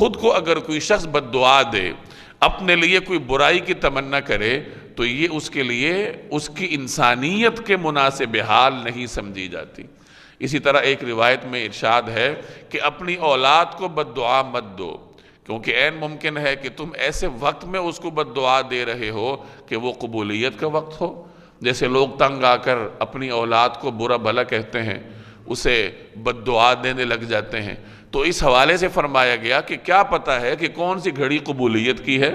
خود کو اگر کوئی شخص بد دعا دے، اپنے لیے کوئی برائی کی تمنا کرے، تو یہ اس کے لیے اس کی انسانیت کے مناسب حال نہیں سمجھی جاتی۔ اسی طرح ایک روایت میں ارشاد ہے کہ اپنی اولاد کو بد دعا مت دو، کیونکہ عین ممکن ہے کہ تم ایسے وقت میں اس کو بد دعا دے رہے ہو کہ وہ قبولیت کا وقت ہو۔ جیسے لوگ تنگ آ کر اپنی اولاد کو برا بھلا کہتے ہیں، اسے بد دعا دینے لگ جاتے ہیں، تو اس حوالے سے فرمایا گیا کہ کیا پتہ ہے کہ کون سی گھڑی قبولیت کی ہے،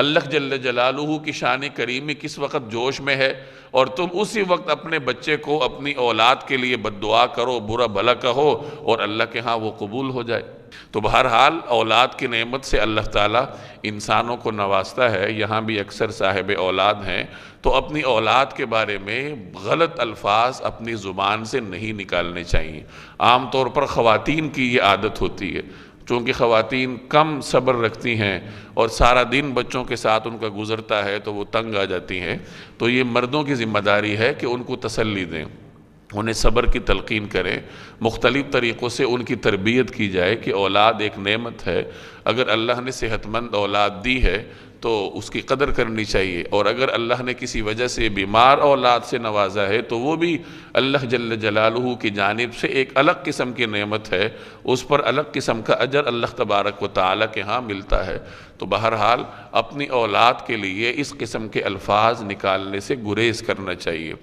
اللہ جل جلالہ کی شان کریمی کس وقت جوش میں ہے، اور تم اسی وقت اپنے بچے کو، اپنی اولاد کے لیے بد دعا کرو، برا بھلا کہو، اور اللہ کے ہاں وہ قبول ہو جائے۔ تو بہرحال اولاد کی نعمت سے اللہ تعالیٰ انسانوں کو نوازتا ہے۔ یہاں بھی اکثر صاحب اولاد ہیں تو اپنی اولاد کے بارے میں غلط الفاظ اپنی زبان سے نہیں نکالنے چاہیے۔ عام طور پر خواتین کی یہ عادت ہوتی ہے، چونکہ خواتین کم صبر رکھتی ہیں اور سارا دن بچوں کے ساتھ ان کا گزرتا ہے تو وہ تنگ آ جاتی ہیں، تو یہ مردوں کی ذمہ داری ہے کہ ان کو تسلی دیں، انہیں صبر کی تلقین کریں، مختلف طریقوں سے ان کی تربیت کی جائے کہ اولاد ایک نعمت ہے، اگر اللہ نے صحت مند اولاد دی ہے تو اس کی قدر کرنی چاہیے، اور اگر اللہ نے کسی وجہ سے بیمار اولاد سے نوازا ہے تو وہ بھی اللہ جل جلالہ کی جانب سے ایک الگ قسم کی نعمت ہے، اس پر الگ قسم کا اجر اللہ تبارک و تعالیٰ کے ہاں ملتا ہے۔ تو بہرحال اپنی اولاد کے لیے اس قسم کے الفاظ نکالنے سے گریز کرنا چاہیے۔